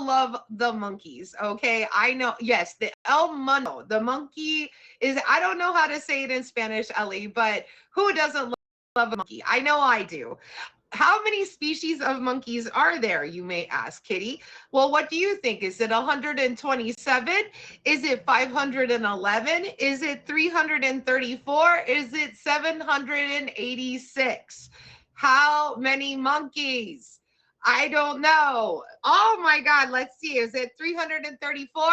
love the monkeys, okay? I know, yes, the el mono, the monkey is, I don't know how to say it in Spanish, Ellie, but who doesn't love a monkey? I know I do. How many species of monkeys are there, you may ask, Kitty? Well, what do you think? Is it 127? Is it 511? Is it 334? Is it 786? How many monkeys? I don't know. Oh my God, let's see. Is it 334?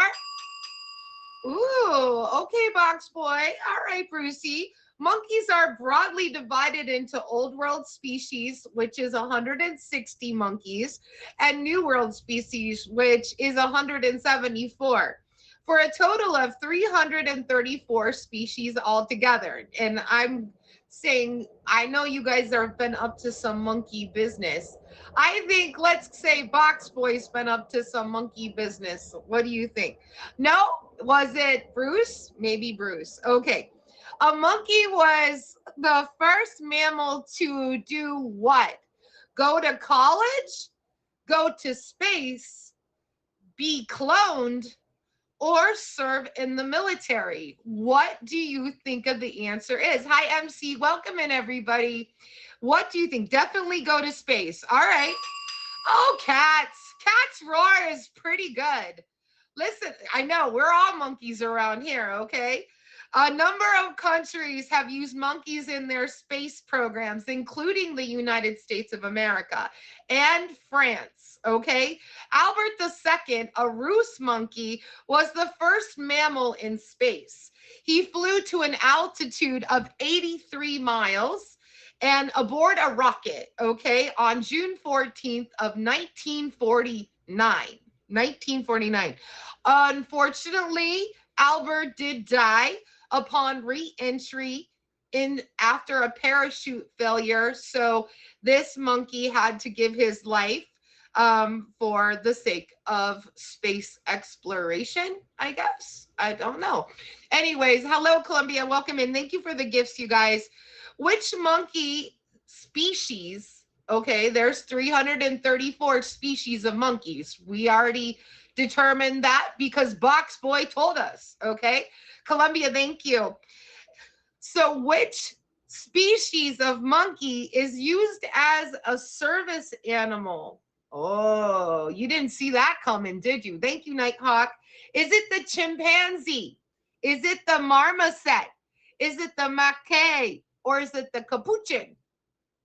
Ooh, okay, box boy. All right, Brucey. Monkeys are broadly divided into Old World species, which is 160 monkeys, and New World species, which is 174, for a total of 334 species altogether. And I'm saying, I know you guys have been up to some monkey business. I think, let's say, Box Boy's been up to some monkey business. What do you think? No? Was it Bruce? Maybe Bruce. Okay. A monkey was the first mammal to do what? Go to college, go to space, be cloned, or serve in the military. What do you think of the answer is? Hi, MC. Welcome in, everybody. What do you think? Definitely go to space. All right. Oh, cats. Cats roar is pretty good. Listen, I know we're all monkeys around here, okay? A number of countries have used monkeys in their space programs, including the United States of America and France, okay? Albert II, a rhesus monkey, was the first mammal in space. He flew to an altitude of 83 miles and aboard a rocket, okay, on June 14th of 1949. 1949. Unfortunately, Albert did die upon re-entry in after a parachute failure. So this monkey had to give his life for the sake of space exploration, I guess. I don't know. Anyways, hello, Columbia. Welcome in. Thank you for the gifts, you guys. Which monkey species? Okay, there's 334 species of monkeys. We already determined that because Box Boy told us. Okay, Columbia, thank you. So, which species of monkey is used as a service animal? Oh, you didn't see that coming, did you? Thank you, Nighthawk. Is it the chimpanzee? Is it the marmoset? Is it the macaque? Or is it the capuchin?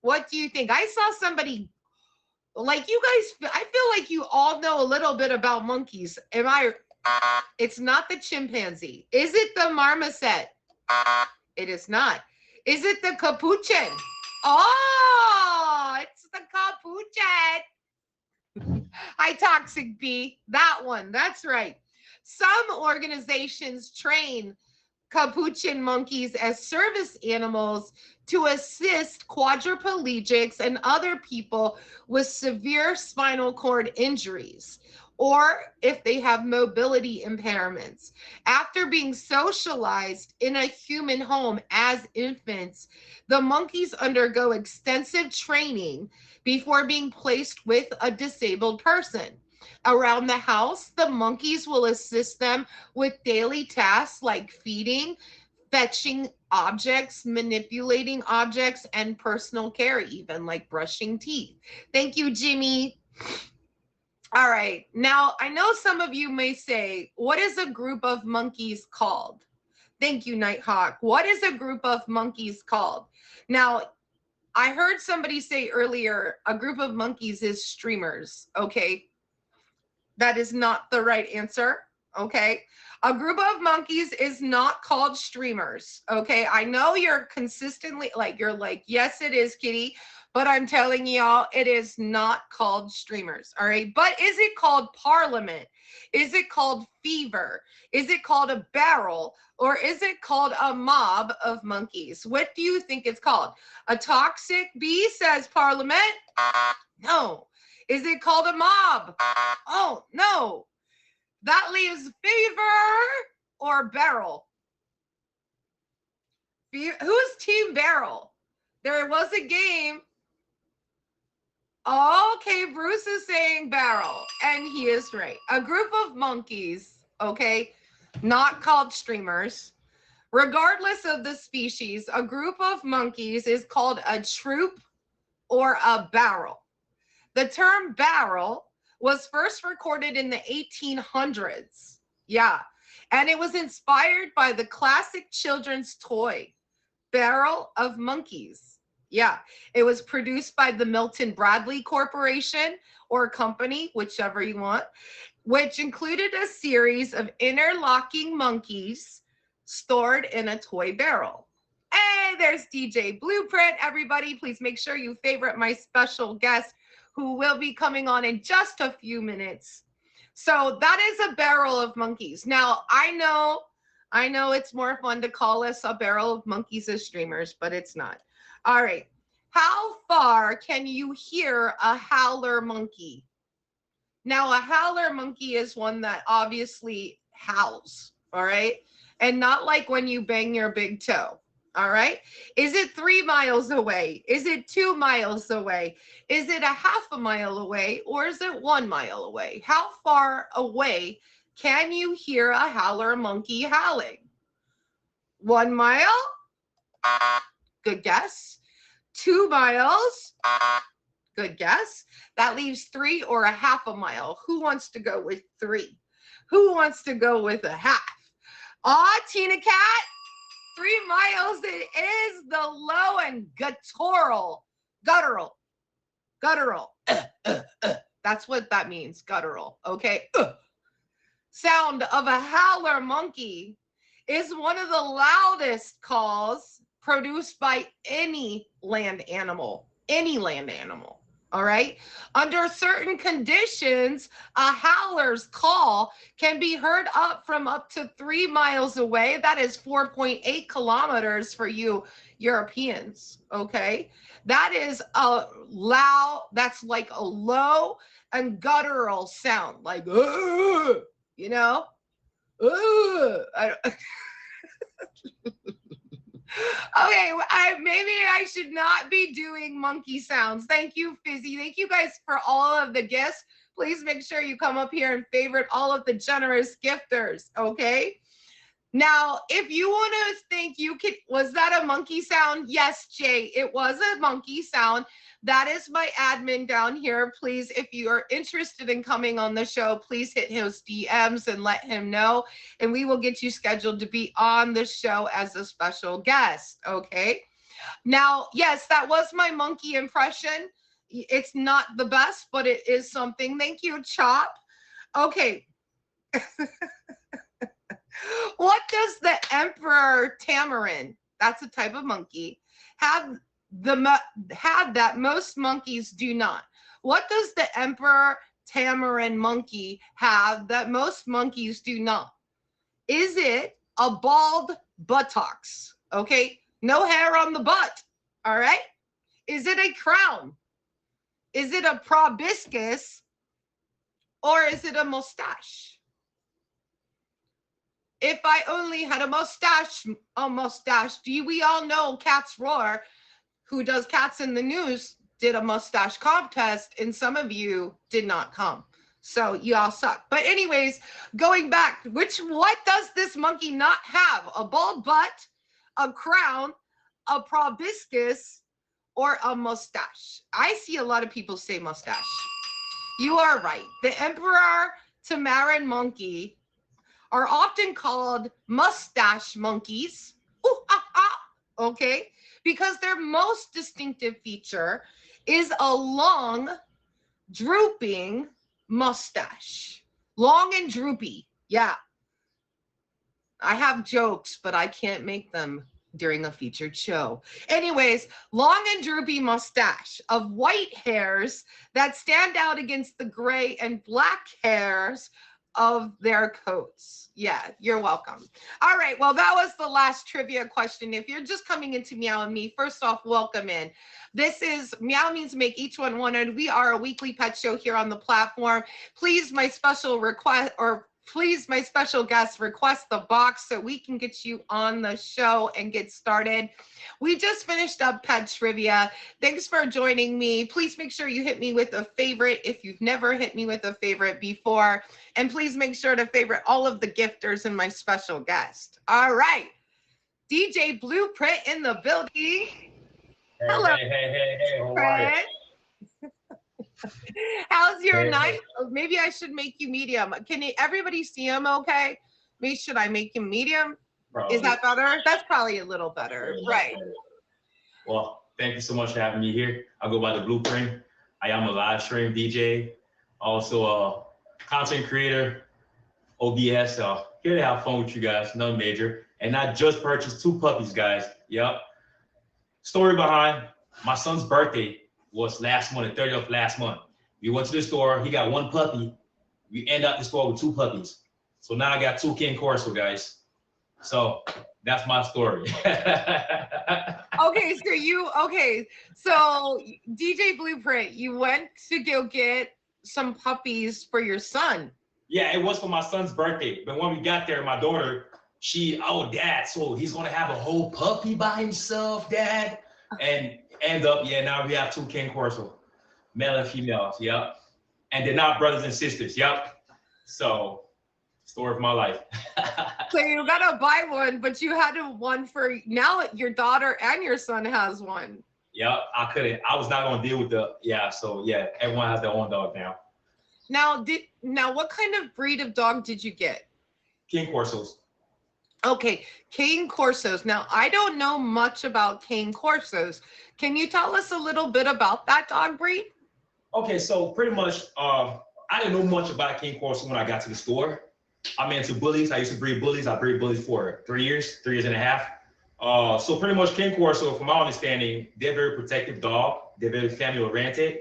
What do you think? I saw somebody, like, you guys, I feel like you all know a little bit about monkeys. Am I? It's not the chimpanzee. Is it the marmoset? It is not. Is it the capuchin? Oh, it's the capuchin. Hi, Toxic Bee. That one. That's right. Some organizations train capuchin monkeys as service animals to assist quadriplegics and other people with severe spinal cord injuries, or if they have mobility impairments. After being socialized in a human home as infants, the monkeys undergo extensive training before being placed with a disabled person. Around the house, the monkeys will assist them with daily tasks like feeding, fetching objects, manipulating objects, and personal care, even like brushing teeth. Thank you, Jimmy. All right. Now, I know some of you may say, what is a group of monkeys called? Thank you, Nighthawk. What is a group of monkeys called? Now, I heard somebody say earlier, a group of monkeys is streamers. Okay. That is not the right answer. Okay. A group of monkeys is not called streamers. Okay. I know you're consistently like, you're like, yes, it is, Kitty. But I'm telling y'all, it is not called streamers. All right. But is it called parliament? Is it called fever? Is it called a barrel? Or is it called a mob of monkeys? What do you think it's called? A toxic bee says parliament. No. Is it called a mob? Oh, no. That leaves fever or barrel. Who's team barrel? There was a game. Okay, Bruce is saying barrel, and he is right. A group of monkeys, okay, not called streamers. Regardless of the species, a group of monkeys is called a troop or a barrel. The term barrel was first recorded in the 1800s. Yeah. And it was inspired by the classic children's toy, Barrel of Monkeys. Yeah. It was produced by the Milton Bradley Corporation or company, whichever you want, which included a series of interlocking monkeys stored in a toy barrel. Hey, there's DJ Blueprint. Everybody, please make sure you favorite my special guest who will be coming on in just a few minutes. So that is a barrel of monkeys. Now, I know it's more fun to call us a barrel of monkeys as streamers, but it's not. All right. How far can you hear a howler monkey? Now, a howler monkey is one that obviously howls, all right? And not like when you bang your big toe. All right. Is it 3 miles away? Is it 2 miles away? Is it a half a mile away? Or is it 1 mile away? How far away can you hear a howler monkey howling? 1 mile? Good guess. 2 miles? Good guess. That leaves 3 or a half a mile. Who wants to go with 3? Who wants to go with a half? Tina Cat? 3 miles, it is the low and guttural. That's what that means, guttural, okay? Sound of a howler monkey is one of the loudest calls produced by any land animal, all right? Under certain conditions, a howler's call can be heard up to 3 miles away. That is 4.8 kilometers for you Europeans, okay? That is a loud, that's like a low and guttural sound, like, you know? Okay, maybe I should not be doing monkey sounds. Thank you, Fizzy. Thank you guys for all of the gifts. Please make sure you come up here and favorite all of the generous gifters, okay? Now, if you want to think was that a monkey sound? Yes, Jay, it was a monkey sound. That is my admin down here. Please, if you are interested in coming on the show, please hit his DMs and let him know, and we will get you scheduled to be on the show as a special guest, okay? Now, yes, that was my monkey impression. It's not the best, but it is something. Thank you, Chop. Okay. What does the emperor tamarin, that's a type of monkey, have that most monkeys do not? What does the emperor tamarin monkey have that most monkeys do not? Is it a bald buttocks? Okay, no hair on the butt. All right. Is it a crown? Is it a proboscis? Or is it a mustache? If I only had a mustache, we all know Cats Roar, who does Cats in the News, did a mustache contest, and some of you did not come. So you all suck. But anyways, going back, what does this monkey not have? A bald butt, a crown, a proboscis, or a mustache? I see a lot of people say mustache. You are right. The emperor tamarin monkey are often called mustache monkeys, okay, because their most distinctive feature is a long, drooping mustache. Long and droopy, yeah. I have jokes, but I can't make them during a featured show. Anyways, long and droopy mustache of white hairs that stand out against the gray and black hairs of their coats. Yeah, you're welcome. All right, well, that was the last trivia question. If you're just coming into Meow and Me, first off, welcome in. This is Meow Means Make Each One Wanted. We are a weekly pet show here on the platform. Please, my special request or please, my special guest, request the box so we can get you on the show and get started. We just finished up pet trivia. Thanks for joining me. Please make sure you hit me with a favorite if you've never hit me with a favorite before. And please make sure to favorite all of the gifters and my special guest. All right. DJ Blueprint in the building. Hey, Hello, hey, how are you? How's your Hey, night? Maybe I should make you medium. Can everybody see him okay? Maybe should I make him medium? probably. Is that better? That's probably a little better, right? Well, thank you so much for having me here. I go by the Blueprint. I am a live stream DJ, also a content creator, OBS. Here to have fun with you guys, nothing major. And I just purchased 2 puppies, guys. Yep. Story behind my son's birthday was last month, the 30th of last month. We went to the store. He got 1 puppy. We end up the store with 2 puppies. So now I got 2 King Corso, guys. So that's my story. Okay, so DJ Blueprint, you went to go get some puppies for your son. Yeah, it was for my son's birthday. But when we got there, my daughter, oh, Dad, so he's gonna have a whole puppy by himself, Dad? And end up, yeah, now we have 2 King Corso, male and females, yep. And they're not brothers and sisters, yep. So, story of my life. So you gotta buy one, but you had one for now. Your daughter and your son has one. Yep, I was not gonna deal with so yeah, everyone has their own dog now. Now what kind of breed of dog did you get? King Corsos. Okay, Cane Corsos. Now, I don't know much about Cane Corsos. Can you tell us a little bit about that dog breed? Okay, so pretty much, I didn't know much about King Corso when I got to the store. I'm into bullies. I used to breed bullies. I breed bullies for 3 years and a half. So pretty much King Corso, from my understanding, they're very protective dog. They're very family oriented,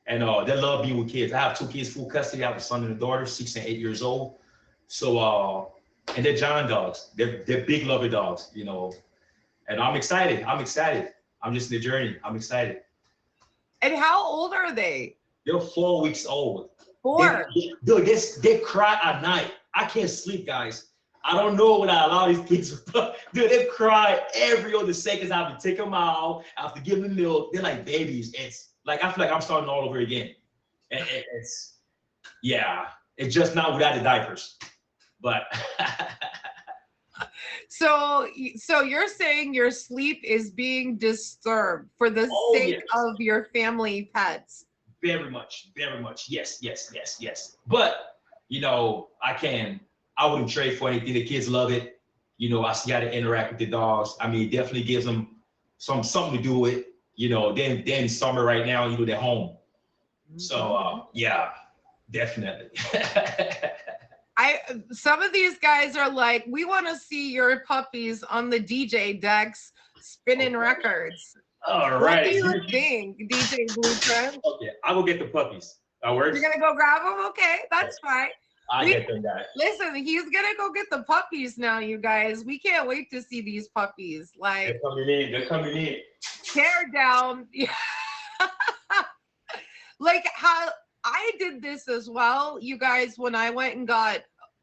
and they love being with kids. I have 2 kids, full custody. I have a son and a daughter, 6 and 8 years old. So, and they're giant dogs. They're big, lovely dogs, you know. And I'm excited. I'm just in the journey. I'm excited. And how old are they? They're 4 weeks old. 4. They cry at night. I can't sleep, guys. I don't know what I allow these kids to do. Dude, they cry every other second. I have to take them out. I have to give them milk. They're like babies. It's like, I feel like I'm starting all over again. It's just not without the diapers. But so you're saying your sleep is being disturbed for the sake of your family pets? Very much. Yes. But you know, I wouldn't trade for anything. The kids love it. You know, I see how they interact with the dogs. I mean, it definitely gives them something to do with. You know, then in summer right now, you know, they're home. So yeah, definitely. Some of these guys are like, we want to see your puppies on the DJ decks spinning records. All right. What do you think, DJ Blueprint? Okay, I will get the puppies. That works. You're gonna go grab them? Okay, that's fine. I get them, guys. Listen, he's gonna go get the puppies now, you guys. We can't wait to see these puppies. Like, they're coming in. Tear down. Like how I did this as well, you guys, when I went and got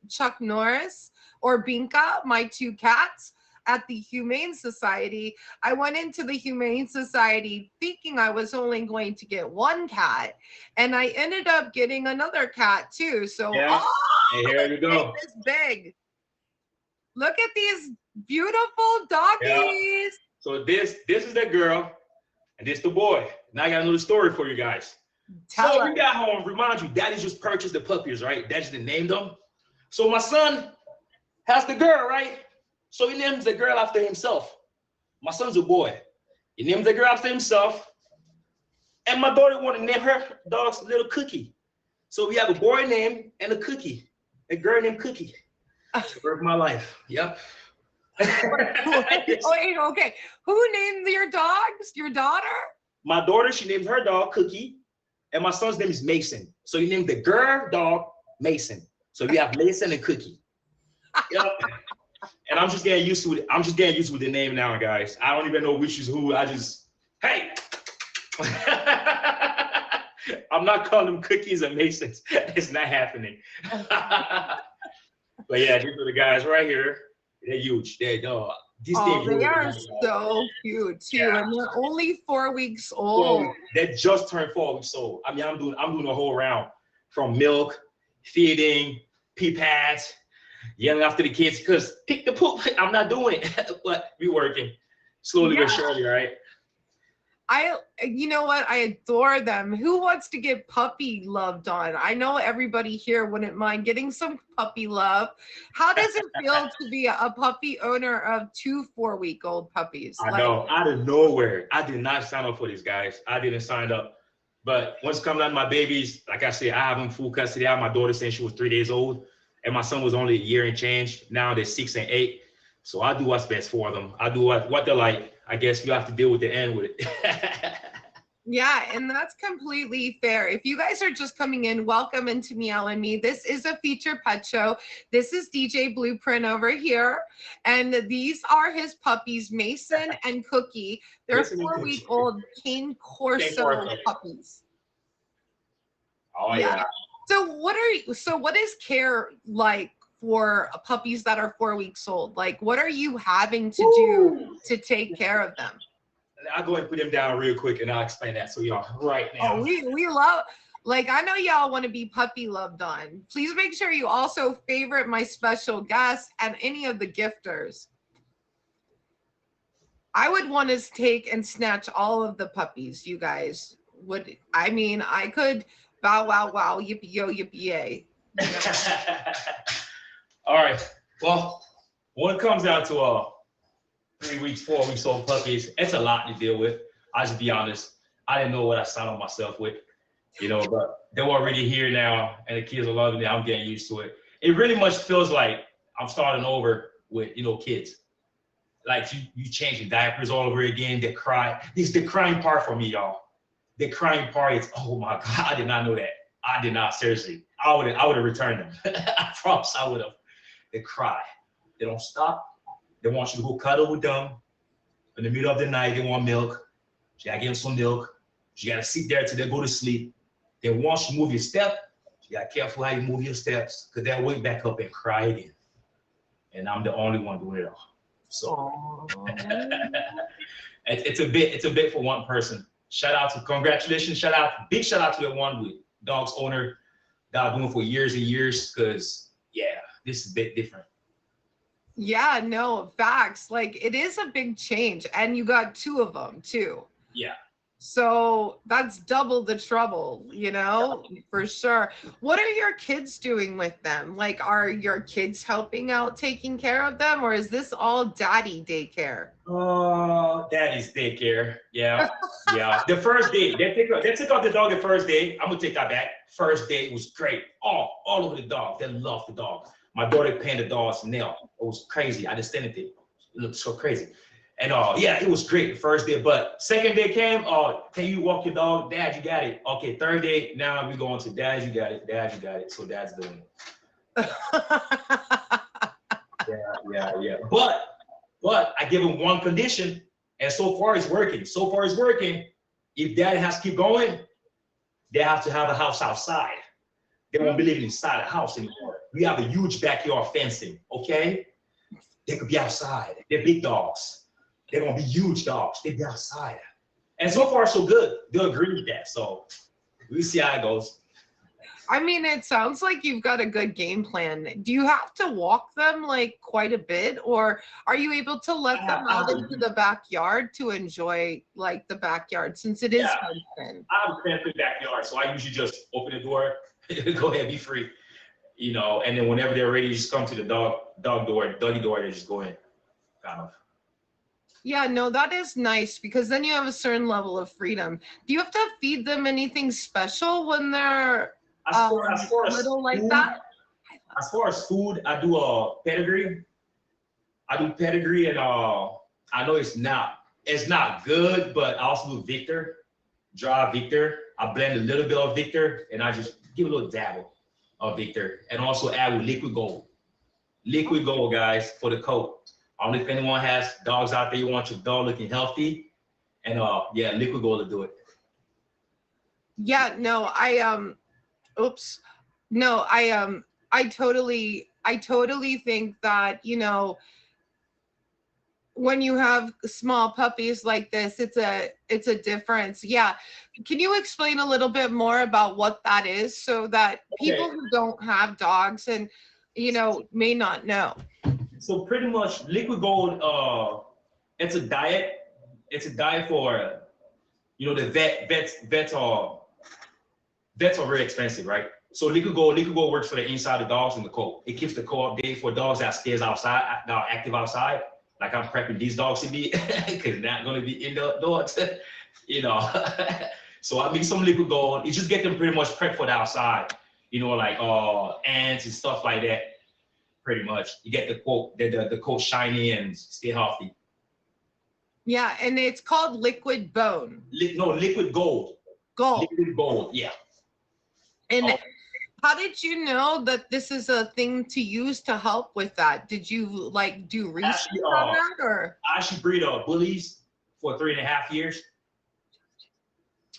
Chuck Norris or Binka, my 2 cats, at the Humane Society. I went into the Humane Society thinking I was only going to get 1 cat, and I ended up getting another cat too. So and here we go. It's big. Look at these beautiful doggies. Yeah. So this is the girl, and this the boy. Now I got another story for you guys. So we got home. Remind you, Daddy just purchased the puppies, right? Daddy just named them. So my son has the girl, right? So he names the girl after himself. My son's a boy. He names the girl after himself. And my daughter wanted to name her dog's little Cookie. So we have a boy name and a Cookie. A girl named Cookie. Story of my life. Yep. Wait, okay. Who named your dogs? Your daughter? My daughter, she named her dog Cookie. And my son's name is Mason. So he named the girl dog Mason. So we have Mason and Cookie. Yep. And I'm just getting used to it. I'm just getting used to the name now, guys. I don't even know which is who. Hey. I'm not calling them Cookies and Masons. It's not happening. But yeah, these are the guys right here. They're huge. This Oh, thing they really are nice, y'all. so cute too, Yeah. and they're only 4 weeks old. Well, they just turned 4 weeks old. I mean, I'm doing a whole round from milk, feeding, pee pads, yelling after the kids because pick the poop. I'm not doing it, but we working slowly but Yeah. surely, right? You know what? I adore them. Who wants to get puppy loved on? I know everybody here wouldn't mind getting some puppy love. How does it feel to be a puppy owner of 2 4-week-old puppies? I know, out of nowhere. I did not sign up for this, guys. I didn't sign up. But once it comes down to my babies, like I said, I have them full custody. I have my daughter since she was 3 days old, and my son was only a year and change. Now they're 6 and 8. So I do what's best for them. I do what they like. I guess you have to deal with the end with it. Yeah, and that's completely fair. If you guys are just coming in, welcome into Meow and Me. This is a feature pet show. This is DJ Blueprint over here, and these are his puppies, Mason and Cookie. They're Mason and 4-week-old cane Corso puppies. Oh yeah. So what is care like for puppies that are 4 weeks old? Like, what are you having to do to take care of them? I'll go ahead and put them down real quick and I'll explain that. So y'all right now. Oh, we love, like, I know y'all want to be puppy loved on. Please make sure you also favorite my special guests and any of the gifters. I would want to take and snatch all of the puppies, you guys. I mean, I could bow wow wow yippee yo yippee yay. You know? All right. Well, when it comes down to 3 weeks, 4 weeks old puppies, it's a lot to deal with. I'll just be honest. I didn't know what I signed on myself with, but they're already here now and the kids are loving it. I'm getting used to it. It really much feels like I'm starting over with, kids. Like you changing diapers all over again. They cry. This is the crying part for me, y'all. The crying part is, oh my God, I did not know that. I did not, seriously. I would have returned them. I promise I would have. They cry. They don't stop. They want you to go cuddle with them. In the middle of the night, they want milk. You gotta give them some milk. You gotta sit there till they go to sleep. Then once you move your step, you gotta be careful how you move your steps, because they'll wake back up and cry again. And I'm the only one doing it all. So it's a bit for one person. Congratulations, big shout out to the one with dog's owner that I've been doing for years and years, because this is a bit different. Yeah, no, facts. Like, it is a big change, and you got 2 of them too. Yeah. So that's double the trouble, for sure. What are your kids doing with them? Like, are your kids helping out taking care of them, or is this all daddy daycare? Daddy's daycare. Yeah. Yeah. The first day, they took out the dog the first day. I'm gonna take that back. First day was great. All over the dog. They loved the dog. My daughter painted the dog's nail. It was crazy. I just standed there. It looked so crazy. And it was great the first day. But second day came, can you walk your dog? Dad, you got it. Okay, third day, now we're going to Dad, you got it. Dad, you got it. So Dad's doing it. Yeah. But I give him one condition, and so far it's working. If Dad has to keep going, they have to have a house outside. They won't be living inside the house anymore. We have a huge backyard fencing, okay? They could be outside. They're big dogs. They're gonna be huge dogs. They'll be outside. And so far, so good. They'll agree with that. So we'll see how it goes. I mean, it sounds like you've got a good game plan. Do you have to walk them like quite a bit, or are you able to let them out into the backyard to enjoy like the backyard, since it is fenced in? I have a fenced backyard, so I usually just open the door, go ahead, be free, and then whenever they're ready, just come to the doggy door, they just go in, kind of. Yeah, no, that is nice, because then you have a certain level of freedom. Do you have to feed them anything special when they're as far as little like food, that? As far as food, I do a pedigree. And I know it's not good, but I also do Victor, dry Victor. I blend a little bit of Victor, and I just give a little dabble of Victor, and also add with liquid gold. Liquid gold, guys, for the coat. Only if anyone has dogs out there, you want your dog looking healthy, and liquid gold to do it. Yeah, no, I totally I totally think that, when you have small puppies like this, it's a difference. Yeah. Can you explain a little bit more about what that is so that people Okay. who don't have dogs and may not know? So pretty much liquid gold, it's a diet. It's a diet for, the vets are very expensive, right? So liquid gold works for the inside of the dogs and the coat. It keeps the coat updated for dogs that stays outside, that are active outside. Like I'm prepping these dogs to be, because they're not gonna be indoor dogs, you know. So I make some liquid gold. You just get them pretty much prepped for the outside, like ants and stuff like that. Pretty much, you get the coat shiny and stay healthy. Yeah, and it's called liquid bone. No, liquid gold. Gold. Liquid gold, yeah. And Oh. how did you know that this is a thing to use to help with that? Did you like do research on that, or? I actually breed bullies for 3.5 years.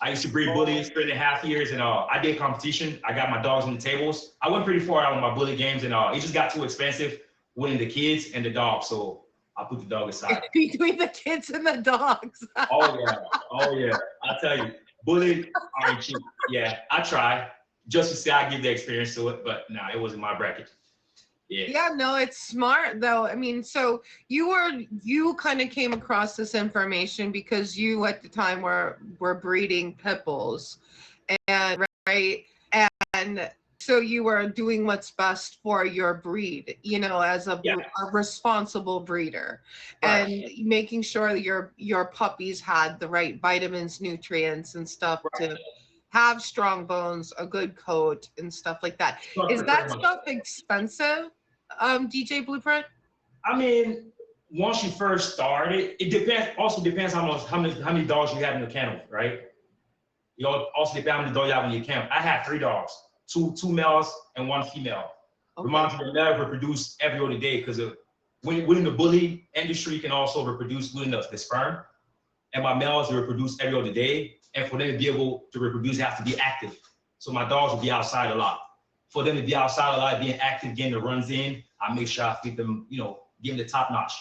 I used to breed bullies 3.5 years, and I did competition. I got my dogs on the tables. I went pretty far out on my bully games, and it just got too expensive winning the kids and the dogs, so I put the dog aside. Between the kids and the dogs. Oh yeah. I tell you, bullies aren't cheap. Yeah, I try just to say I give the experience to it, but no, it wasn't my bracket. Yeah, no, it's smart though. I mean, so you kind of came across this information because you at the time were breeding pit bulls, and right, and so you were doing what's best for your breed, as a responsible breeder, Right. and making sure that your puppies had the right vitamins, nutrients, and stuff to have strong bones, a good coat, and stuff like that. Is that stuff expensive, DJ Blueprint? I mean, once you first start it, it depends. Also depends how many dogs you have in the kennel, right? Also depends how many dogs you have in your kennel. I had 3 dogs, two males and 1 female. Okay. Reminds me to never reproduce every other day, because within the bully industry, you can also reproduce within the sperm. And my males reproduce every other day. And for them to be able to reproduce, they have to be active. So my dogs will be outside a lot. For them to be outside a lot, being active, getting the runs in, I make sure I feed them, give them the top notch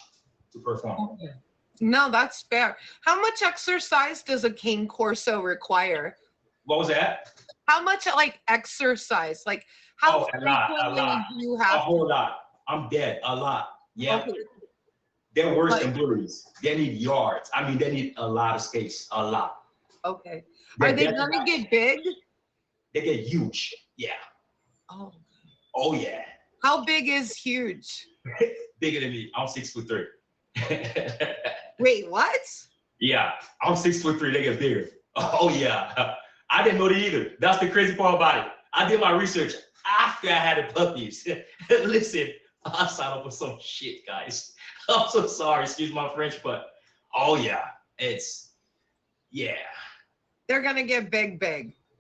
to perform. Okay. No, that's fair. How much exercise does a cane corso require? What was that? How much exercise? Like how frequently do you have? A whole lot. I'm dead. A lot. Yeah. Okay. They're worse than bullies. They need yards. I mean, they need a lot of space. A lot. Okay. Are they gonna get big? They get huge. Yeah. Oh. Oh yeah. How big is huge? Bigger than me. I'm 6'3". Wait, what? Yeah, I'm 6'3". They get bigger. Oh yeah. I didn't know that either. That's the crazy part about it. I did my research after I had the puppies. Listen, I signed up for some shit, guys. I'm so sorry. Excuse my French, but oh yeah, They're gonna get big.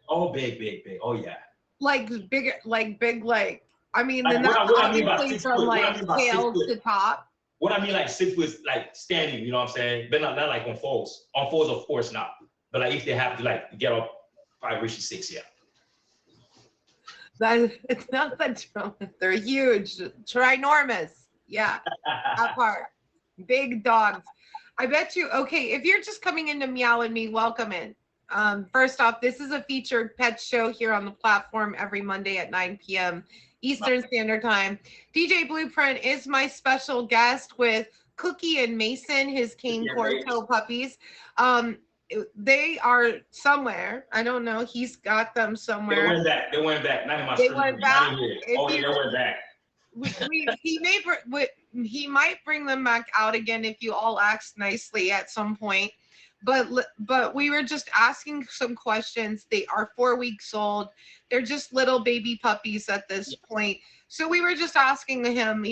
Oh, big. Oh yeah. Like bigger, big. I mean, like, then that's what I mean by obviously from tail to top. What I mean, like 6 foot, like standing, you know what I'm saying? But not like on fours. On fours, of course not. But like if they have to get up, probably reach 6, yeah. It's not that they're huge, trinormous. Yeah, that part. Big dogs. I bet you. Okay, if you're just coming into Meow and Me, welcome in. First off, this is a featured pet show here on the platform every Monday at 9 p.m. Eastern Standard Time. DJ Blueprint is my special guest with Cookie and Mason, his cane corso puppies. They are somewhere. I don't know. He's got them somewhere. They went back. Not in my They went back. Oh, yeah, they went back. He might bring them back out again if you all ask nicely at some point. But we were just asking some questions. They are 4 weeks old. They're just little baby puppies at this point. So we were just asking him,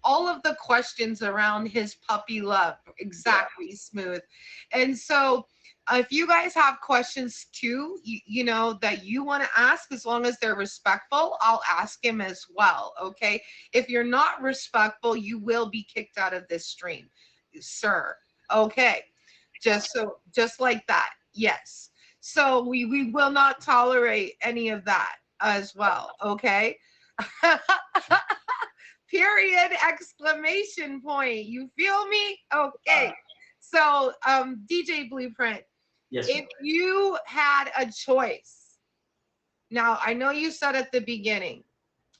all of the questions around his puppy love. Exactly, Smooth. And so if you guys have questions too, that you want to ask, as long as they're respectful, I'll ask him as well. Okay. If you're not respectful, you will be kicked out of this stream, sir. Okay. Just like that. Yes. So we will not tolerate any of that as well. Okay. period, exclamation point. You feel me? Okay. So, DJ Blueprint, Yes, if you had a choice, now I know you said at the beginning,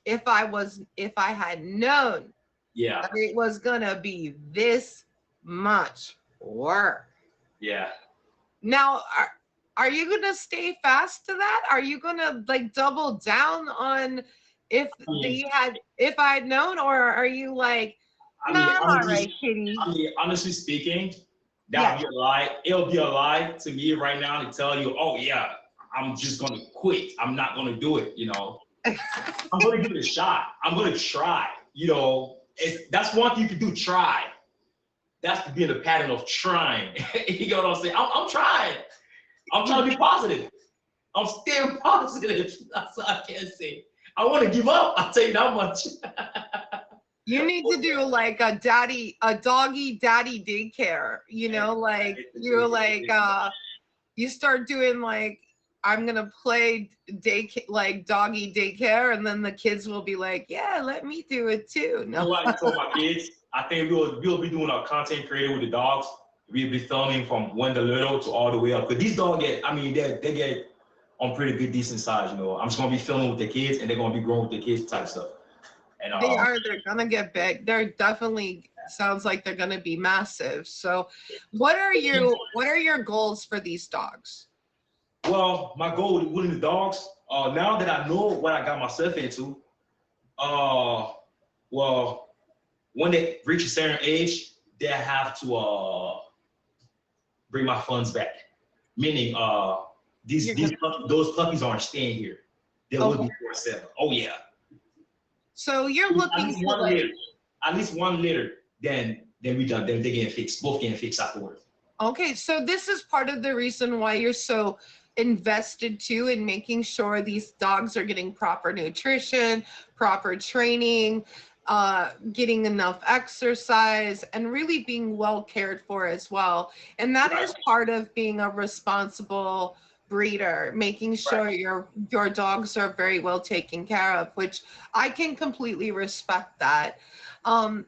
if I had known yeah, that it was gonna be this much work. yeah. Now, are you gonna stay fast to that? Are you gonna like double down on if I had known, or are you like, I nah, mean, I'm all right, honestly, kitty? honestly speaking, that Yeah. would be a lie. It'll be a lie to me right now to tell you, oh yeah, I'm just gonna quit. I'm not gonna do it. I'm gonna give it a shot. I'm gonna try. That's one thing you can do. Try. That's to be in the pattern of trying. You know what I'm saying? I'm trying. I'm trying to be positive. I'm staying positive. That's all I can say. I want to give up. I'll tell you that much. You need to do like a doggy daddy daycare, like you're like you start doing like, I'm gonna play like doggy daycare, and then the kids will be like, yeah, let me do it too. You know No. what I told my kids? I think we'll be doing a content creator with the dogs. We'll be filming from when they're little to all the way up. But these dogs they get on pretty good, decent size. I'm just gonna be filming with the kids, and they're gonna be growing with the kids type stuff. And They're gonna get big. They're definitely, sounds like they're gonna be massive. So what are your goals for these dogs? well, my goal with winning the dogs. Now that I know what I got myself into, well, when they reach a certain age, they have to bring my funds back. Meaning, those puppies aren't staying here. They will Okay. be for sale. Oh yeah. So you're At looking least to one like, litter. At least one litter. Then we done. Then they getting fixed. Both getting fixed afterwards. okay, so this is part of the reason why you're so invested too in making sure these dogs are getting proper nutrition, proper training, getting enough exercise, and really being well cared for as well. And that Right. is part of being a responsible breeder, making sure Right. your dogs are very well taken care of, which I can completely respect that. Um,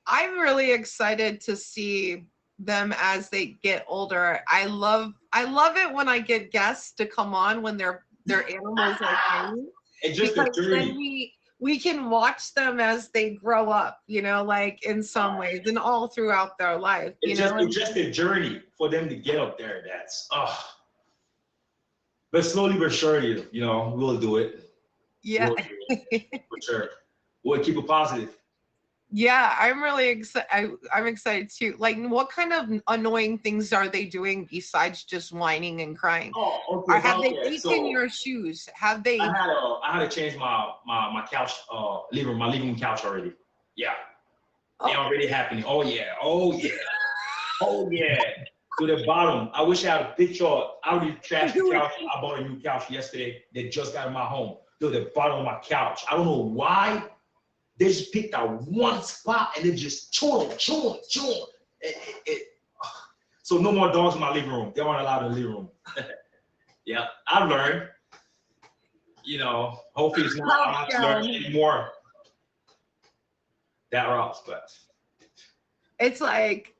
I'm really excited to see them as they get older. I love it when I get guests to come on when their animals are tiny, It's just a because then journey. we can watch them as they grow up, like in some ways and all throughout their life, It's just a journey for them to get up there. But slowly but surely, we'll do it. yeah. We'll do it for sure. We'll keep it positive. Yeah, I'm really excited. I'm excited too. Like, what kind of annoying things are they doing besides just whining and crying? Oh, Or okay, have they okay. taken So your shoes? Have they? I had to change my couch, my living room couch already. Yeah, they Oh, already happening. Oh yeah, oh yeah, oh yeah. To the bottom. I wish I had a picture. I already trashed the couch. I bought a new couch yesterday. They just got in my home. To the bottom of my couch. I don't know why. They just picked out one spot and they just chewing. So no more dogs in my living room. They aren't allowed in the living room. Yeah, I've learned. Hopefully it's not. I don't have to learn anymore that route, but it's like,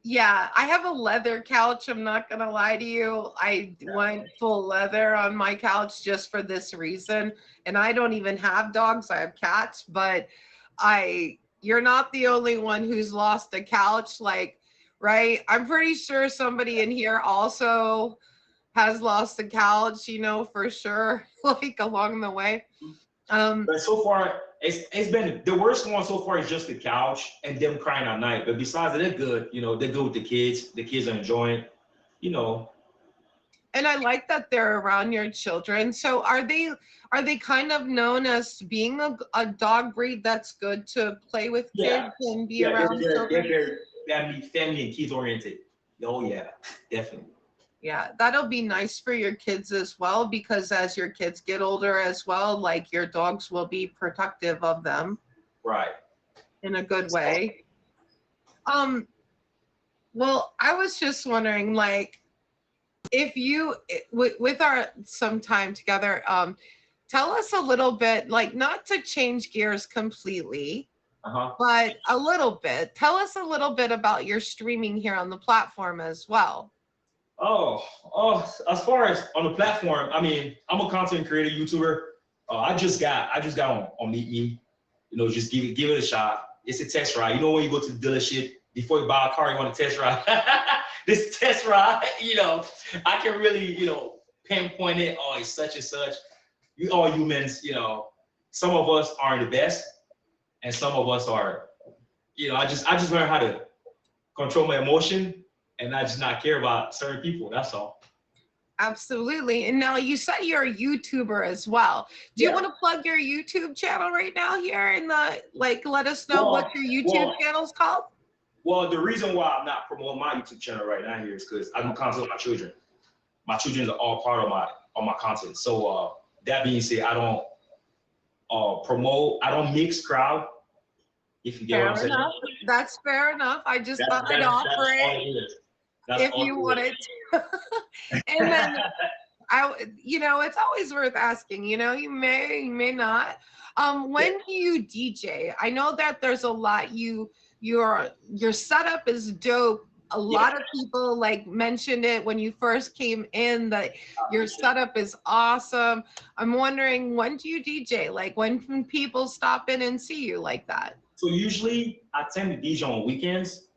yeah, I have a leather couch. I'm not gonna lie to you. I went full leather on my couch just for this reason. And I don't even have dogs. I have cats, but you're not the only one who's lost a couch, like, right? I'm pretty sure somebody in here also has lost a couch, for sure, like along the way. but so far it's been the worst one so far is just the couch and them crying at night. But besides that, they're good. They're good with the kids. The kids are enjoying. You know, And I like that they're around your children. So are they kind of known as being a dog breed that's good to play with yeah, kids and be yeah, around they're children? very family and kids oriented. Oh yeah, definitely. Yeah, that'll be nice for your kids as well, because as your kids get older as well, like, your dogs will be protective of them Right. in a good way. Um, well, I was just wondering, like, if you with our some time together, tell us a little bit, like not to change gears completely, but a little bit. Tell us a little bit about your streaming here on the platform as well. As far as on the platform, I mean, I'm a content creator, YouTuber. I just got on Meet Me. You know, just give it a shot. It's a test ride. You know, when you go to the dealership before you buy a car, you want a test ride. This test ride, you know, I can really, you know, pinpoint it. Oh, it's such and such. We all humans, you know. Some of us aren't the best, and some of us are. You know, I just learned how to control my emotion and I just not care about certain people. That's all. Absolutely. And now you said you're a YouTuber as well. Do you want to plug your YouTube channel right now here in the, like, let us know what your YouTube channel is called? Well, the reason why I'm not promoting my YouTube channel right now here is because I do content with my children. My children are all part of my content. So that being said, I don't promote, I don't mix crowd. If you get what I'm saying. That's fair enough. I just thought I'd offer it if you wanted to. And then you know, it's always worth asking, you know, you may not. When do you DJ? I know that there's a lot, your setup is dope. A lot of people like mentioned it when you first came in, that your setup is awesome. I'm wondering, when do you DJ? Like, when can people stop in and see you like that? So usually I tend to DJ on weekends.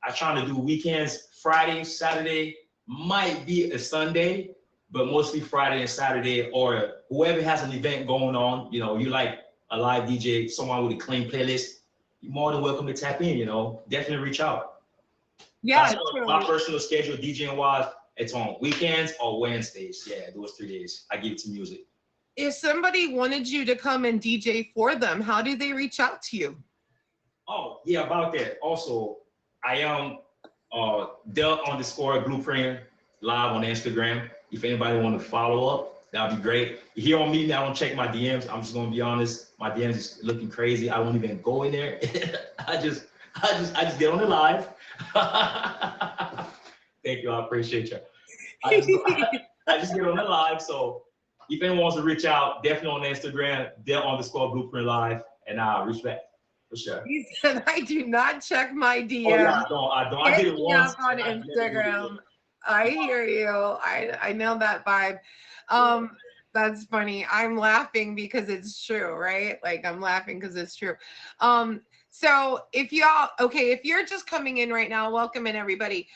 I try to do weekends, Friday, Saturday, might be a Sunday, but mostly Friday and Saturday, or whoever has an event going on, you know, you like a live DJ, someone with a clean playlist, you're more than welcome to tap in, you know, definitely reach out. Yeah, my personal schedule, DJing wise, it's on weekends or Wednesdays. Yeah, those 3 days. I give it to music. If somebody wanted you to come and DJ for them, how do they reach out to you? Oh, yeah, about that. Also, I am Del_Blueprint live on Instagram. If anybody want to follow up, that'd be great. Here on me, I don't check my DMs. I'm just gonna be honest. My DMs is looking crazy. I won't even go in there. I just get on the live. Thank you. I appreciate you. I just get on the live. So if anyone wants to reach out, definitely on Instagram, Del_Blueprint live, and I'll reach back. For sure. He said, I do not check my DM. Oh, yeah, I don't. I did it once. On Instagram. I hear you. I know that vibe. That's funny. I'm laughing because it's true, right? Like, I'm laughing because it's true. So if you're just coming in right now, welcome in everybody.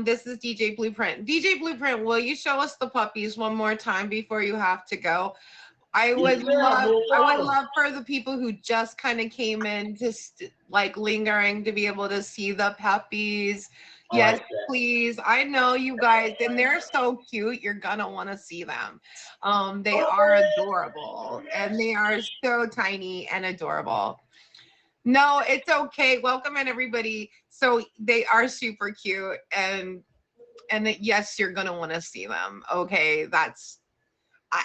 This is DJ Blueprint. DJ Blueprint, will you show us the puppies one more time before you have to go? I would love for the people who just kind of came in, just like lingering, to be able to see the puppies. Yes, please. I know you guys, and they're so cute. You're gonna want to see them. They are adorable, and they are so tiny and adorable. No, it's okay. Welcome in, everybody. So they are super cute, and yes, you're gonna want to see them. Okay, that's. I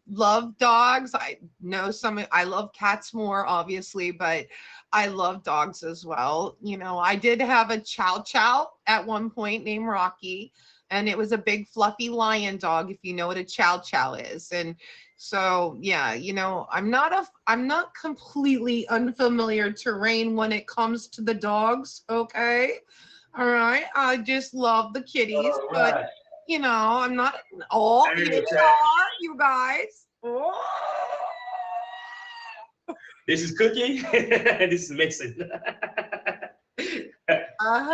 love dogs. I know I love cats more, obviously, but I love dogs as well. You know, I did have a chow chow at one point named Rocky, and it was a big fluffy lion dog, if you know what a chow chow is. And so, yeah, you know, I'm not completely unfamiliar terrain when it comes to the dogs. Okay. All right. I just love the kitties, but you know, I'm not. Oh, here they are, you guys. Oh. This is Cookie. This is Mason. All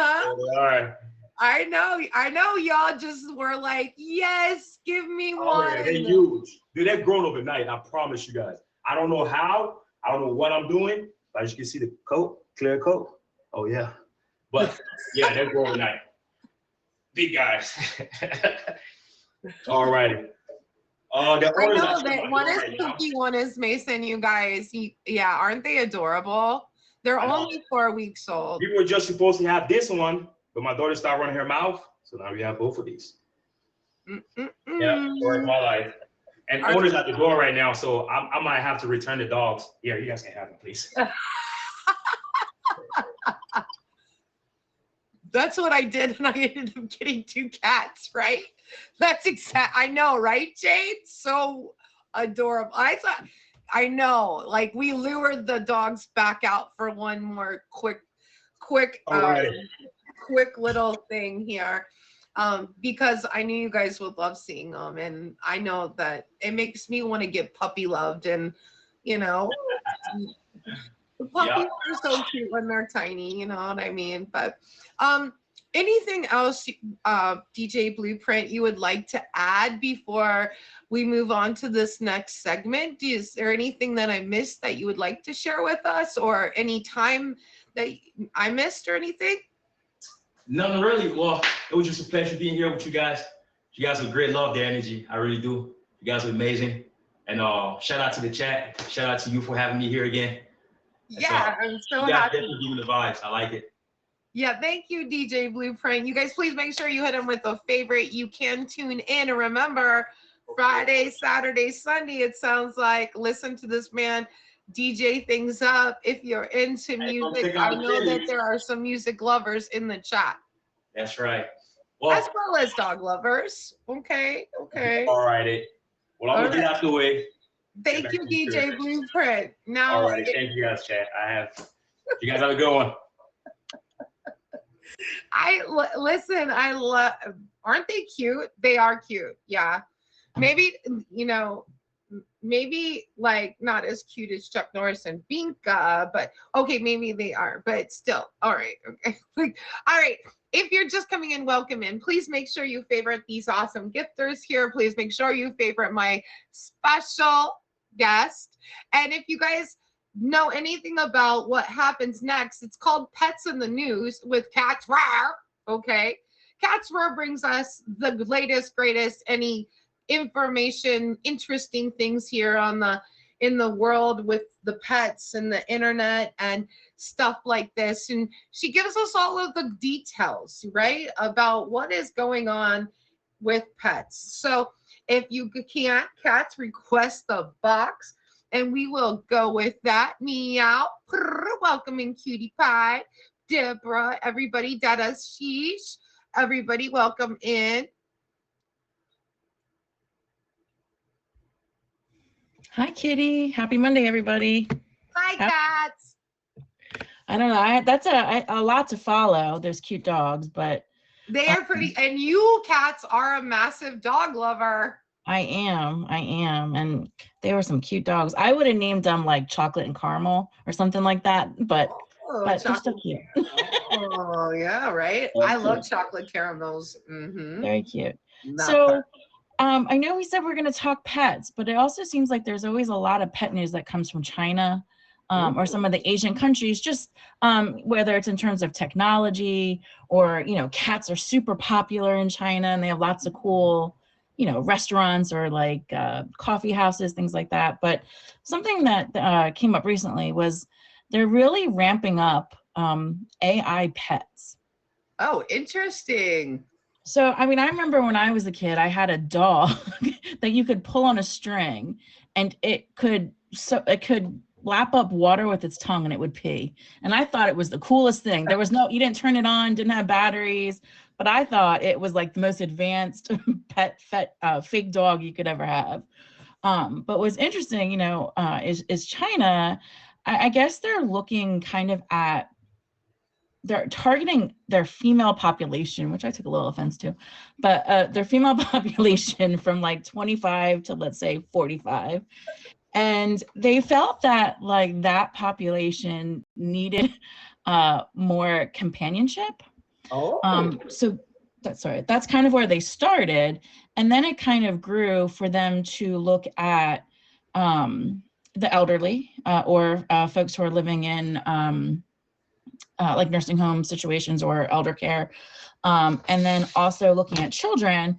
right. I know. Y'all just were like, yes, give me one. Yeah, they're huge. Dude, they're grown overnight. I promise you guys. I don't know how. I don't know what I'm doing. But as you can see, the coat, clear coat. Oh yeah. But yeah, they're grown overnight. Big guys. All righty. I know that one is Cookie, one is Mason, you guys. Yeah, aren't they adorable? They're only 4 weeks old. We were just supposed to have this one, but my daughter started running her mouth. So now we have both of these. Yeah, story of my life. And owner's at the door right now, so I might have to return the dogs. Yeah, you guys can have them, please. That's what I did, and I ended up getting 2 cats, right? That's exact. I know, right, Jade? So adorable. I know. Like we lured the dogs back out for one more quick, All right. quick little thing here, because I knew you guys would love seeing them, and I know that it makes me want to get puppy loved, and you know, the puppies Yeah. are so cute when they're tiny, you know what I mean? But anything else, DJ Blueprint, you would like to add before we move on to this next segment? Is there anything that I missed that you would like to share with us, or any time that I missed or anything? Nothing really. Well, it was just a pleasure being here with you guys. You guys are great. Love the energy. I really do. You guys are amazing. And shout out to the chat. Shout out to you for having me here again. Yeah, I'm so you guys happy. definitely give me the vibes. I like it. Yeah, thank you, DJ Blueprint. You guys, please make sure you hit them with a favorite. You can tune in. And remember, Friday, Saturday, Sunday, it sounds like, listen to this man DJ things up. If you're into music, I know that there are some music lovers in the chat. That's right. Well, as well as dog lovers. Okay. All right. Well, I'm going to get out the way. Thank you, DJ Blueprint. Now, all right. Thank you guys, chat. You guys have a good one. Listen, I love, aren't they cute? They are cute. Yeah. Maybe, maybe like not as cute as Chuck Norris and Binka, but okay, maybe they are, but still. All right. Okay. All right. If you're just coming in, welcome in. Please make sure you favorite these awesome gifters here. Please make sure you favorite my special guest. And if you guys know anything about what happens next, it's called Pets in the News with Cats Rare. Okay. Cats Rare brings us the latest, greatest, any information, interesting things here in the world with the pets and the internet and stuff like this. And she gives us all of the details, right, about what is going on with pets. So if you can't, cats, request the box and we will go with that. Meow. Welcome in, Cutie Pie. Deborah, everybody, Dada Sheesh. Everybody, welcome in. Hi, Kitty. Happy Monday, everybody. Hi, cats. I don't know. That's a lot to follow. There's cute dogs, but they are pretty. And you cats are a massive dog lover. I am. And they were some cute dogs. I would have named them like Chocolate and Caramel or something like that, but they're still cute. Oh, yeah, right. I love chocolate caramels. Mm-hmm. Very cute. So I know we said we're going to talk pets, but it also seems like there's always a lot of pet news that comes from China or some of the Asian countries, just whether it's in terms of technology or, cats are super popular in China and they have lots of cool, restaurants or like coffee houses, things like that. But something that came up recently was they're really ramping up AI pets. Oh, interesting. So, I mean, I remember when I was a kid, I had a dog that you could pull on a string and it could lap up water with its tongue and it would pee. And I thought it was the coolest thing. There was you didn't turn it on, didn't have batteries, but I thought it was like the most advanced fake dog you could ever have. But what's interesting, is China, I guess they're looking kind of at, they're targeting their female population, which I took a little offense to, but their female population from like 25 to let's say 45. And they felt that like that population needed more companionship. So that's kind of where they started. And then it kind of grew for them to look at the elderly or folks who are living in like nursing home situations or elder care. And then also looking at children,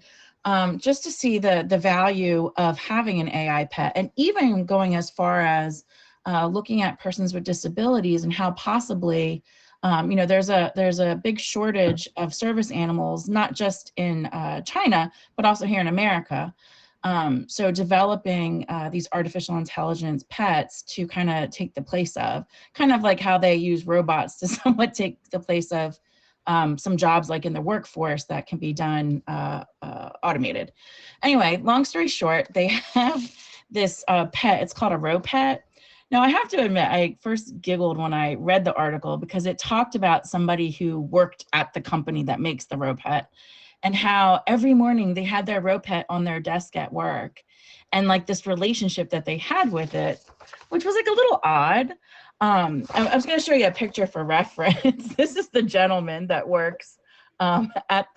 just to see the value of having an AI pet, and even going as far as looking at persons with disabilities and how possibly, there's a big shortage of service animals, not just in China, but also here in America. So developing these artificial intelligence pets to kind of take the place of, kind of like how they use robots to somewhat take the place of some jobs like in the workforce that can be done automated. Anyway, long story short, they have this pet. It's called a row pet. Now, I have to admit, I first giggled when I read the article because it talked about somebody who worked at the company that makes the row pet, and how every morning they had their row pet on their desk at work, and like this relationship that they had with it, which was like a little odd. I was going to show you a picture for reference. This is the gentleman that works at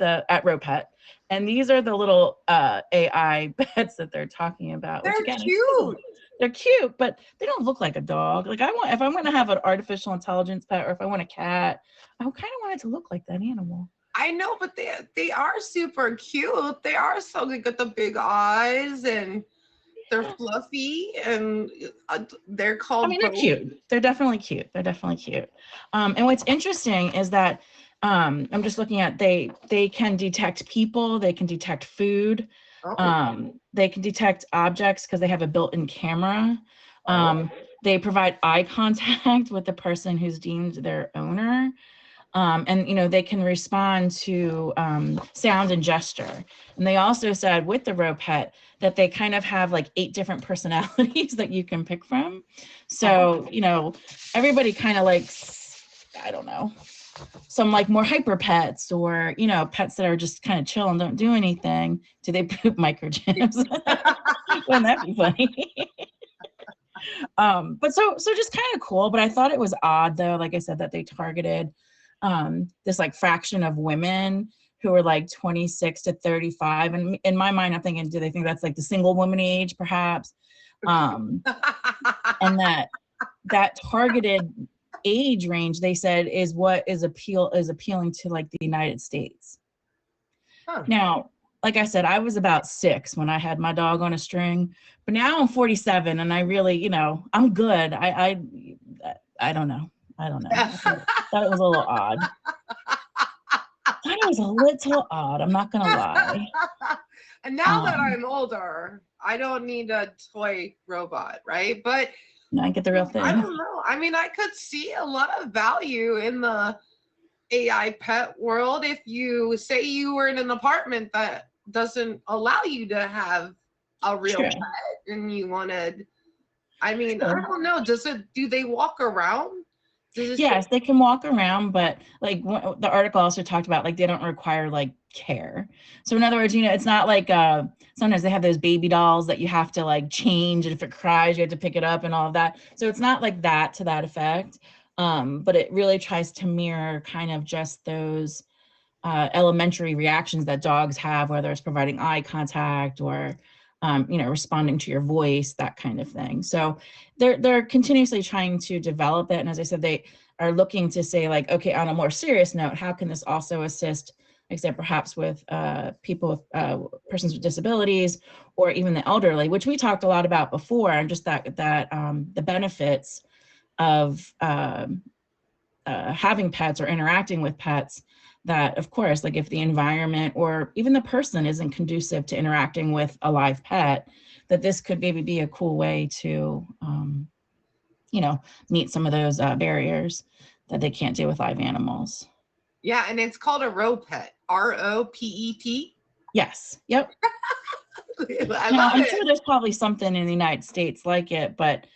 Row Pet, and these are the little AI pets that they're talking about. They're which again, cute. They're cute, but they don't look like a dog. Like if I'm going to have an artificial intelligence pet, or if I want a cat, I kind of want it to look like that animal. I know, but they are super cute. They are so they got the big eyes and they're fluffy and they're called. I mean, they're cute. They're definitely cute. They're definitely cute. And what's interesting is that I'm just looking at they can detect people. They can detect food. They can detect objects because they have a built-in camera. They provide eye contact with the person who's deemed their owner. And you know, they can respond to sound and gesture. And they also said with the row pet that they kind of have like 8 different personalities that you can pick from. So you know, everybody kind of likes, I don't know, some like more hyper pets, or you know, pets that are just kind of chill and don't do anything. Do they poop microchips? Wouldn't that be funny? But so just kind of cool. But I thought it was odd though, like I said, that they targeted this like fraction of women who are like 26 to 35. And in my mind, I'm thinking, do they think that's like the single woman age perhaps? And that targeted age range, they said, is what is appealing to like the United States. Now, like I said, I was about 6 when I had my dog on a string, but now I'm 47 and I really, you know, I'm good. I don't know. I thought it was a little odd. I'm not gonna lie. And now that I'm older, I don't need a toy robot, right? But I get the real thing. I don't know. I mean, I could see a lot of value in the AI pet world if you say you were in an apartment that doesn't allow you to have a real pet and you wanted, I mean, I don't know. Do they walk around? Yes, they can walk around, but like the article also talked about, like they don't require like care. So in other words, you know, it's not like sometimes they have those baby dolls that you have to like change, and if it cries, you have to pick it up and all of that. So it's not like that to that effect. But it really tries to mirror kind of just those elementary reactions that dogs have, whether it's providing eye contact or you know, responding to your voice, that kind of thing. So they're continuously trying to develop it. And as I said, they are looking to say like, okay, on a more serious note, how can this also assist, like I said, perhaps with people with persons with disabilities, or even the elderly, which we talked a lot about before, and just that the benefits of having pets or interacting with pets, that of course, like if the environment or even the person isn't conducive to interacting with a live pet, that this could maybe be a cool way to, you know, meet some of those barriers that they can't do with live animals. Yeah, and it's called a row pet, ROPET. Yes. Yep. I'm sure there's probably something in the United States like it, but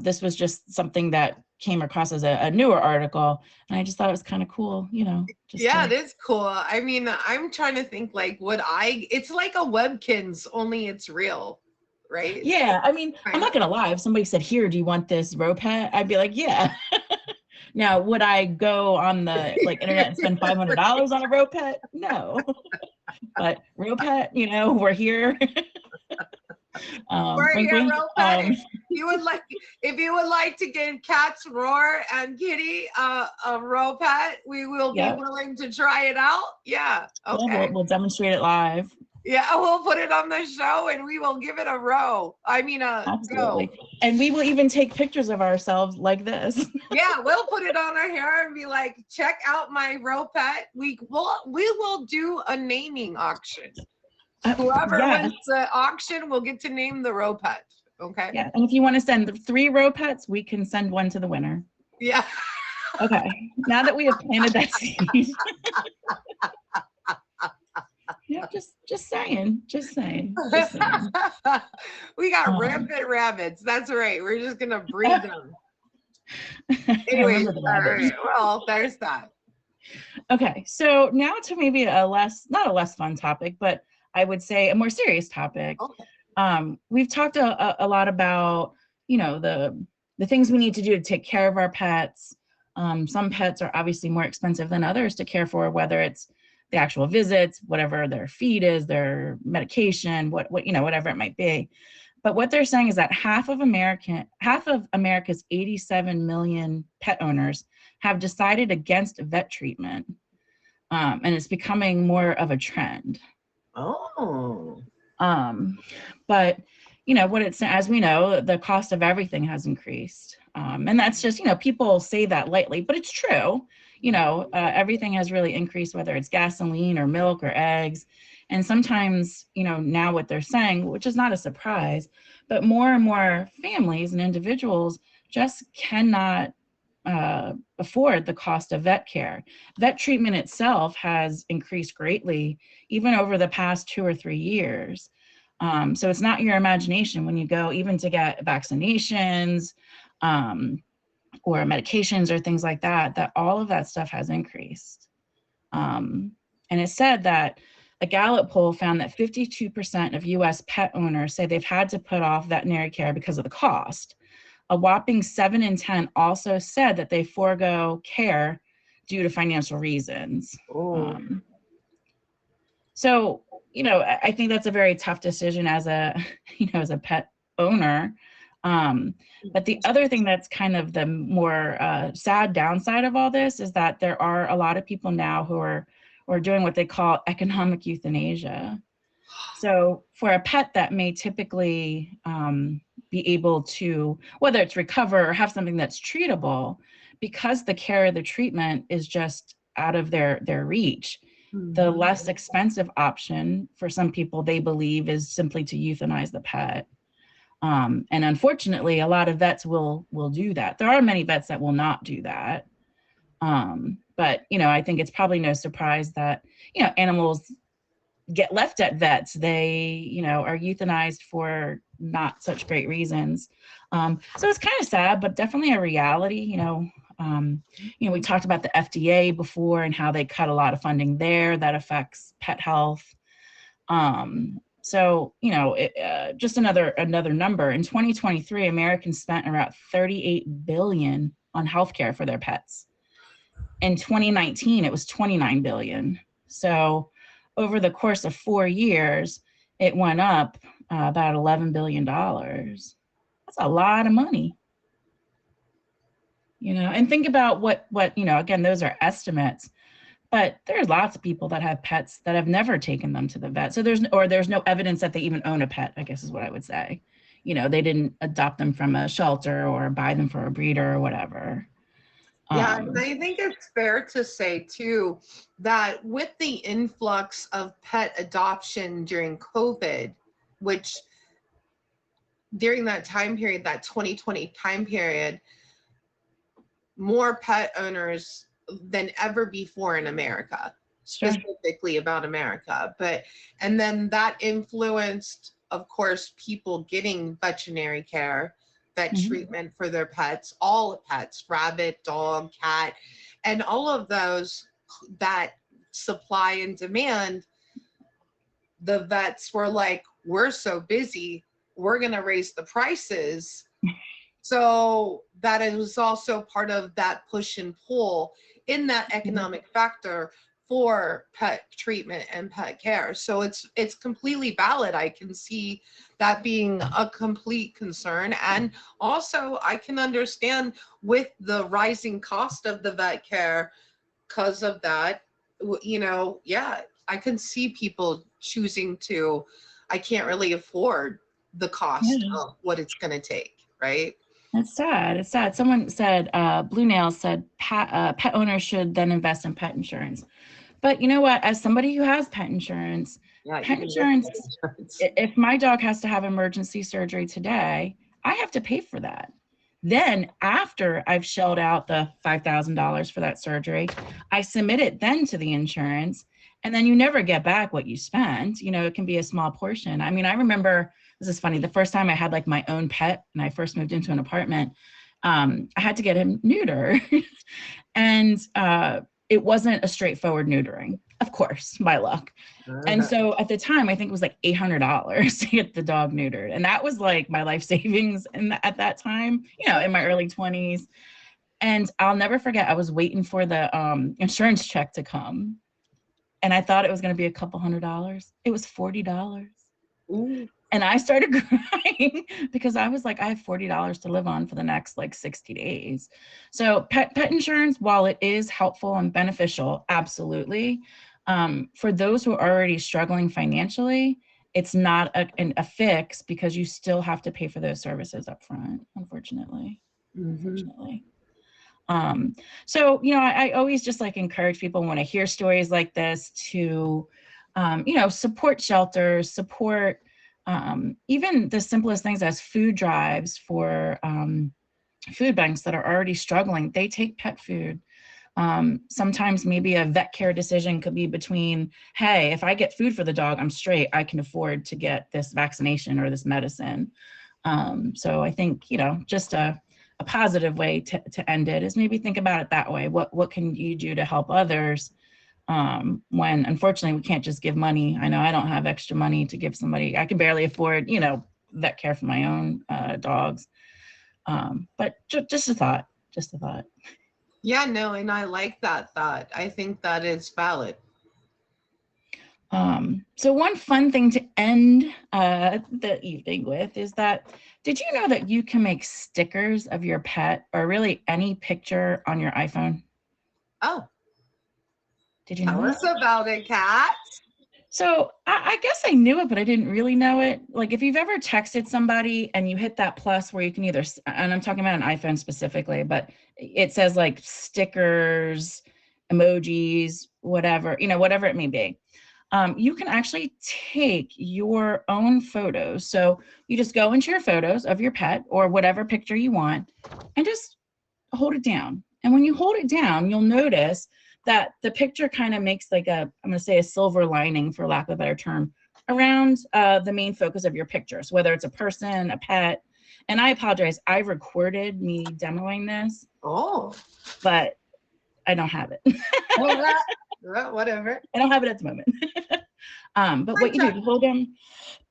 this was just something that came across as a newer article, and I just thought it was kind of cool, you know. It is cool. I mean, I'm trying to think like, it's like a Webkins, only it's real, right? Yeah, I mean, I'm not gonna lie. If somebody said, "Here, do you want this row pet?" I'd be like, "Yeah." Now, would I go on the like internet and spend $500 on a row pet? No. But row pet, you know, we're here. We're here, row pet. If you would like to give Cats Roar and Kitty a row pet, we will be willing to try it out. Yeah. Okay. Yeah, we'll demonstrate it live. Yeah, we'll put it on the show and we will give it a row. I mean, absolutely. Go. And we will even take pictures of ourselves like this. Yeah, we'll put it on our hair and be like, check out my row pet. We will do a naming auction. Whoever wins the auction will get to name the row pet. Okay. Yeah, and if you want to send 3 row pets, we can send one to the winner. Yeah. Okay, now that we have planted that seed, just saying, just saying, just saying. We got Um, rampant rabbits. That's right. We're just gonna breed them. I Anyways, remember the all rabbit. right. Well, there's that. Okay, so now to maybe not a less fun topic, but I would say a more serious topic. Okay. We've talked a lot about, the things we need to do to take care of our pets. Some pets are obviously more expensive than others to care for, whether it's the actual visits, whatever their feed is, their medication, whatever it might be. But what they're saying is that half of America's 87 million pet owners have decided against vet treatment. And it's becoming more of a trend. Oh. But what it's, as we know, the cost of everything has increased. And that's just, people say that lightly, but it's true. Everything has really increased, whether it's gasoline or milk or eggs. And sometimes, now what they're saying, which is not a surprise, but more and more families and individuals just cannot afford the cost of vet care. Vet treatment itself has increased greatly, even over the past 2 or 3 years. So it's not your imagination when you go even to get vaccinations or medications or things like that, that all of that stuff has increased. And it said that a Gallup poll found that 52% of US pet owners say they've had to put off veterinary care because of the cost. A whopping 7 in 10 also said that they forego care due to financial reasons. So, I think that's a very tough decision as a, as a pet owner. But the other thing that's kind of the more sad downside of all this is that there are a lot of people now who are doing what they call economic euthanasia. So for a pet that may typically be able to, whether it's recover or have something that's treatable, because the care of the treatment is just out of their reach, the less expensive option for some people, they believe, is simply to euthanize the pet. And unfortunately, a lot of vets will do that. There are many vets that will not do that. But, I think it's probably no surprise that, animals get left at vets. They, are euthanized for not such great reasons. So it's kind of sad, but definitely a reality. We talked about the FDA before and how they cut a lot of funding there that affects pet health. So, just another number. In 2023, Americans spent around $38 billion on healthcare for their pets. In 2019, it was $29 billion. So over the course of 4 years, it went up about $11 billion. That's a lot of money. And think about what, again, those are estimates, but there's lots of people that have pets that have never taken them to the vet. So there's no evidence that they even own a pet, I guess is what I would say. They didn't adopt them from a shelter or buy them for a breeder or whatever. Yeah, and I think it's fair to say too that with the influx of pet adoption during COVID, which during that time period, that 2020 time period, more pet owners than ever before in America, specifically about America. And then that influenced, of course, people getting veterinary care, vet treatment for their pets, all pets, rabbit, dog, cat, and all of those, that supply and demand, the vets were like, we're so busy, we're going to raise the prices. So that is also part of that push and pull in that economic factor for pet treatment and pet care. So it's completely valid. I can see that being a complete concern. And also I can understand with the rising cost of the vet care because of that, yeah, I can see people choosing to, I can't really afford the cost of what it's going to take, right? It's sad. It's sad. Someone said, Blue Nails said, pet owners should then invest in pet insurance. But you know what? As somebody who has pet insurance, if my dog has to have emergency surgery today, I have to pay for that. Then after I've shelled out the $5,000 for that surgery, I submit it then to the insurance, and then you never get back what you spent. You know, it can be a small portion. I mean, I remember, this is funny, the first time I had like my own pet and I first moved into an apartment, I had to get him neutered. And it wasn't a straightforward neutering, of course, by luck. And so at the time, I think it was like $800 to get the dog neutered. And that was like my life savings at that time, you know, in my early 20s. And I'll never forget, I was waiting for the insurance check to come. And I thought it was going to be a couple $100. It was $40. Ooh. And I started crying because I was like, I have $40 to live on for the next like 60 days. So pet insurance, while it is helpful and beneficial, absolutely. For those who are already struggling financially, it's not a fix because you still have to pay for those services up front, unfortunately. Unfortunately. So, you know, I always just like encourage people when I hear stories like this to, you know, support shelters, support even the simplest things as food drives for food banks that are already struggling. They take pet food. Sometimes maybe a vet care decision could be between, hey, if I get food for the dog, I'm straight, I can afford to get this vaccination or this medicine. So I think, you know, just a positive way to end it is maybe think about it that way. What can you do to help others when unfortunately we can't just give money? I know I don't have extra money to give somebody. I can barely afford, you know, vet care for my own dogs. But just a thought, just a thought. Yeah, no, and I like that thought. I think that is valid. So one fun thing to end the evening with is that, did you know that you can make stickers of your pet or really any picture on your iPhone? Oh, Did you know tell that? us about it, Kat. So I guess I knew it, but I didn't really know it. Like if you've ever texted somebody and you hit that plus where you can either, and I'm talking about an iPhone specifically, but it says like stickers, emojis, whatever, you know, whatever it may be. You can actually take your own photos. So you just go into your photos of your pet or whatever picture you want and just hold it down. And when you hold it down, you'll notice that the picture kind of makes like I'm going to say a silver lining, for lack of a better term, around the main focus of your picture. So whether it's a person, a pet, and I apologize, I recorded me demoing this. Oh, but I don't have it. Whatever. I don't have it at the moment. But what you do, you hold down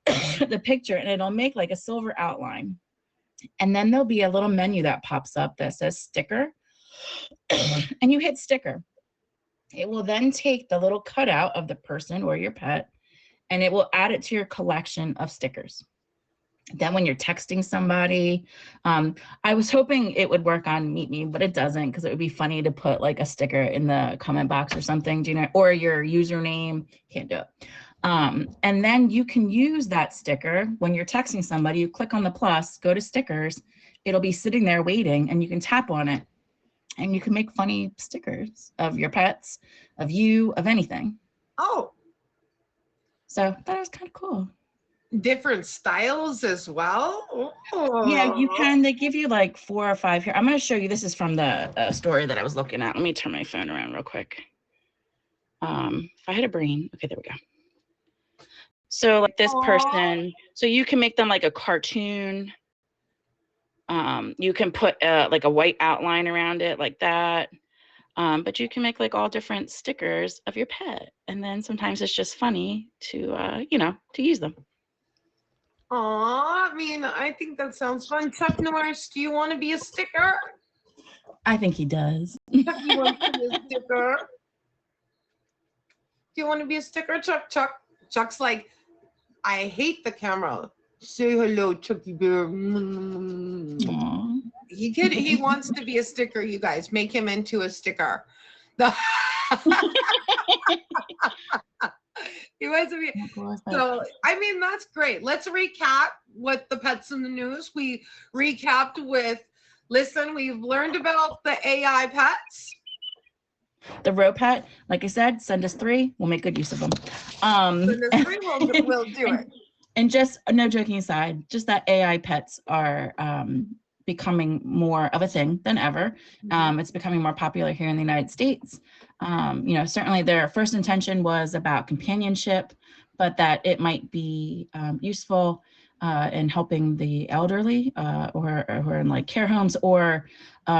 the picture and it'll make like a silver outline. And then there'll be a little menu that pops up that says sticker. And you hit sticker. It will then take the little cutout of the person or your pet and it will add it to your collection of stickers. Then when you're texting somebody, I was hoping it would work on Meet Me, but it doesn't, because it would be funny to put like a sticker in the comment box or something, do you know, or your username. Can't do it. And then you can use that sticker when you're texting somebody. You click on the plus, go to stickers, it'll be sitting there waiting, and you can tap on it and you can make funny stickers of your pets, of you, of anything. Oh, so that was kind of cool. Different styles as well. Oh. Yeah, you can. They give you like 4 or 5 here. I'm going to show you. This is from the story that I was looking at. Let me turn my phone around real quick. If I had a brain. Okay, there we go. So like this person, so you can make them like a cartoon. You can put like a white outline around it like that. But you can make like all different stickers of your pet. And then sometimes it's just funny to, you know, to use them. Aw, I mean, I think that sounds fun. Chuck Norris, do you want to be a sticker? I think he does. Chuck, you want to be a sticker? Do you want to be a sticker, Chuck? Chuck's like, I hate the camera. Say hello, Chucky Bear. Aww. He wants to be a sticker, you guys. Make him into a sticker. He wants to be. So, I mean, that's great. Let's recap what the pets in the news. We recapped with, listen, we've learned about the AI pets. The row pet, like I said, send us 3. We'll make good use of them. Send us 3, we'll do it. And just no joking aside, just that AI pets are becoming more of a thing than ever. It's becoming more popular here in the United States. Certainly their first intention was about companionship, but that it might be useful in helping the elderly or who are in like care homes or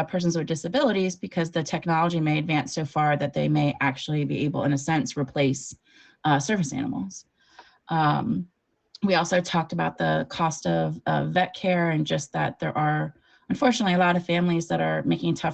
persons with disabilities, because the technology may advance so far that they may actually be able, in a sense, replace service animals. We also talked about the cost of vet care, and just that there are, unfortunately, a lot of families that are making tough